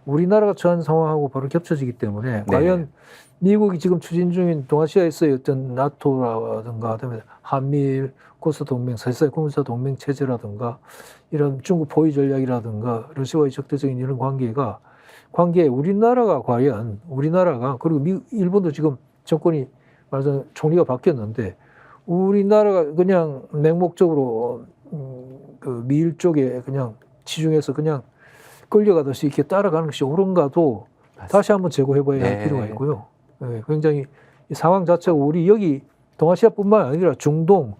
B: 우리나라가 처한 상황하고 바로 겹쳐지기 때문에 과연 미국이 지금 추진 중인 동아시아에서의 어떤 나토라든가 그다음에 한미일 고스 동맹, 사실상 군사 동맹 체제라든가 이런 중국 포위 전략이라든가 러시아와의 적대적인 이런 관계에 우리나라가 과연 그리고 일본도 지금 정권이 말하자면 총리가 바뀌었는데 우리나라가 그냥 맹목적으로 그 미일 쪽에 그냥 치중해서 그냥 끌려가듯이 이렇게 따라가는 것이 옳은가도 다시 한번 재고해봐야 할 필요가 있고요. 네, 굉장히 이 상황 자체가 우리 여기 동아시아뿐만 아니라 중동,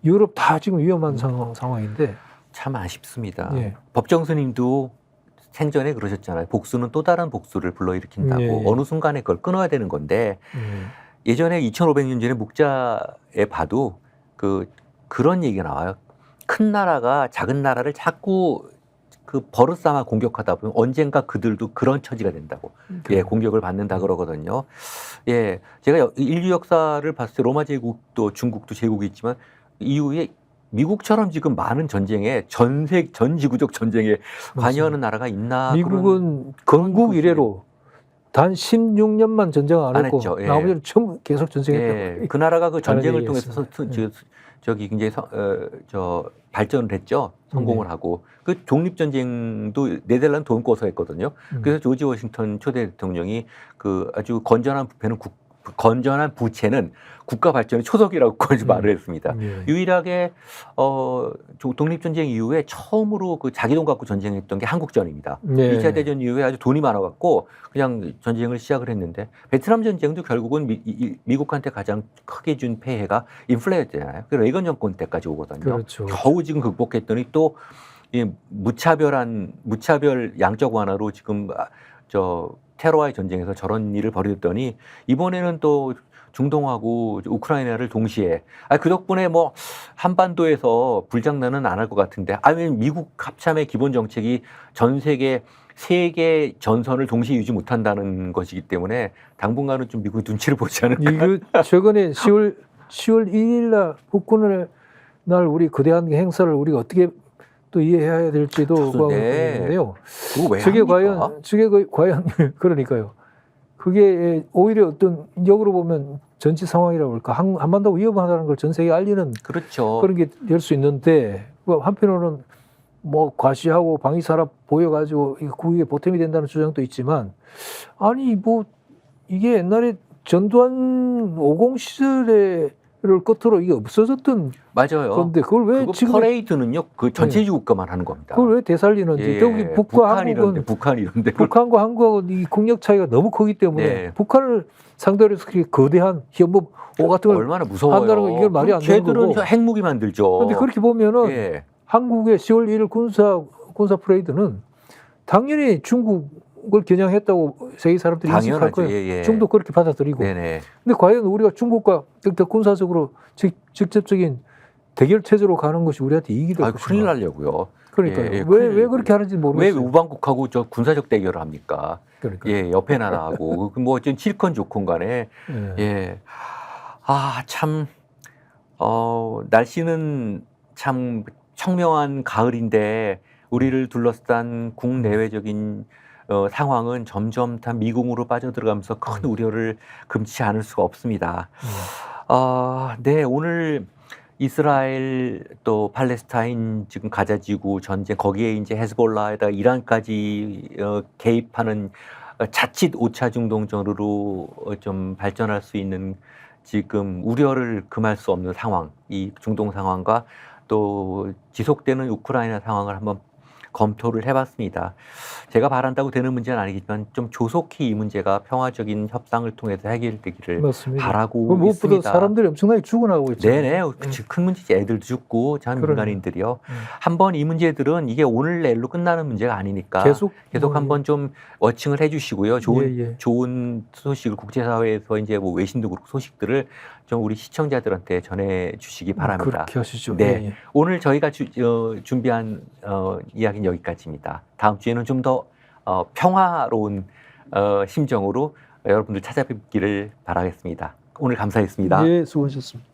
B: 유럽 다 지금 위험한 상황인데
A: 참 아쉽습니다.
B: 예.
A: 법정스님도 생전에 그러셨잖아요. 복수는 또 다른 복수를 불러일으킨다고.
B: 예.
A: 어느 순간에 그걸 끊어야 되는 건데 예전에 2500년 전에 묵자에 봐도 그런 얘기가 나와요. 큰 나라가 작은 나라를 자꾸 그 버릇 삼아 공격하다 보면 언젠가 그들도 그런 처지가 된다고. 예, 공격을 받는다 그러거든요. 예, 제가 인류 역사를 봤을 때 로마 제국도 중국도 제국이 있지만 이후에 미국처럼 지금 많은 전쟁에 전 지구적 전쟁에 관여하는 나라가 있나?
B: 미국은 건국 이래로 단 16년만 전쟁 안 했고
A: 했죠. 예.
B: 나머지는 전부 계속 전쟁했다고.
A: 예, 그 나라가 그 전쟁을
B: 다른
A: 통해서 저기 굉장히 발전을 했죠. 성공을 하고 그 독립전쟁도 네덜란드 돈꿔서 했거든요. 그래서 조지 워싱턴 초대 대통령이 그 아주 건전한 부채는 국가 발전의 초석이라고 말을 했습니다. 유일하게 독립전쟁 이후에 처음으로 그 자기 돈 갖고 전쟁했던 게 한국전입니다. 2차 대전 이후에 아주 돈이 많아갖고 그냥 전쟁을 시작을 했는데 베트남 전쟁도 결국은 미국한테 가장 크게 준 폐해가 인플레였잖아요. 그 레이건 정권 때까지 오거든요.
B: 그렇죠.
A: 겨우 지금 극복했더니 또 이 무차별 양적 완화로 지금 테러와의 전쟁에서 저런 일을 벌였더니 이번에는 또 중동하고 우크라이나를 동시에 그 덕분에 뭐 한반도에서 불장난은 안 할 것 같은데 미국 합참의 기본 정책이 전 세계 전선을 동시에 유지 못한다는 것이기 때문에 당분간은 좀 미국 눈치를 보지 않을까.
B: 이거 최근에 10월 1일 날 북군의 날 우리 거대한 행사를 우리가 어떻게 또 이해해야 될지도 궁금한데요. 저게 과연 그러니까요. 그게 오히려 어떤 역으로 보면 전치 상황이라고 할까 한반도 위험하다는 걸 전 세계에 알리는
A: 그렇죠.
B: 그런 게 될 수 있는데 한편으로는 뭐 과시하고 방위산업 보여가지고 국익에 보탬이 된다는 주장도 있지만 아니 뭐 이게 옛날에 전두환 50 시절에 를 끝으로 이게 없어졌던
A: 맞아요.
B: 그런데 그걸 왜 지금
A: 퍼레이드는요 그 전체주 국가만 하는 겁니다.
B: 그걸 왜 되살리는지 여기 북한 이런데 북한과 한국하고 이 국력 차이가 너무 크기 때문에 북한을 상대로 해서 그렇게 거대한 현무 같은 걸
A: 얼마나 무서워요.
B: 한다는 거 이게 말이 안 되는 거고.
A: 걔들은 핵무기 만들죠.
B: 그런데 그렇게 보면은 한국의 10월 1일 군사 퍼레이드는 당연히 중국을 겨냥했다고 세계 사람들이 인식할 거예요. 중도 그렇게 받아들이고. 근데 과연 우리가 중국과 군사적으로 직접적인 대결 체제로 가는 것이 우리한테 이익이 될 것인가?
A: 큰일 나려고요.
B: 그러니까요. 왜 그렇게 하는지 모르겠어요.
A: 왜 우방국하고 저 군사적 대결을 합니까?
B: 그러니까요.
A: 옆에 나라하고 뭐 어쨌든 칠컨 좋건 간에 참 날씨는 참 청명한 가을인데 우리를 둘러싼 국내외적인 상황은 점점 다 미궁으로 빠져들어가면서 큰 우려를 금치 않을 수가 없습니다. 오늘 이스라엘 또 팔레스타인 지금 가자지구 전쟁 거기에 이제 헤즈볼라에다 이란까지 개입하는 자칫 5차 중동전으로 좀 발전할 수 있는 지금 우려를 금할 수 없는 상황, 이 중동 상황과 또 지속되는 우크라이나 상황을 한번 검토를 해봤습니다. 제가 바란다고 되는 문제는 아니겠지만 좀 조속히 이 문제가 평화적인 협상을 통해서 해결되기를
B: 맞습니다.
A: 바라고
B: 무엇보다
A: 있습니다.
B: 사람들이 엄청나게 죽어나가고 있잖아요.
A: 네네, 큰 문제지. 애들도 죽고 전
B: 그러네요.
A: 민간인들이요. 한번 이 문제들은 이게 오늘 내일로 끝나는 문제가 아니니까 계속 한번 좀 워칭을 해주시고요. 좋은 소식을 국제사회에서 이제 뭐 외신도 그렇고 소식들을 좀 우리 시청자들한테 전해주시기 바랍니다.
B: 그렇게 하시죠.
A: 네, 오늘 저희가 준비한 이야기는 여기까지입니다. 다음 주에는 좀 더 평화로운 심정으로 여러분들 찾아뵙기를 바라겠습니다. 오늘 감사했습니다.
B: 네, 수고하셨습니다.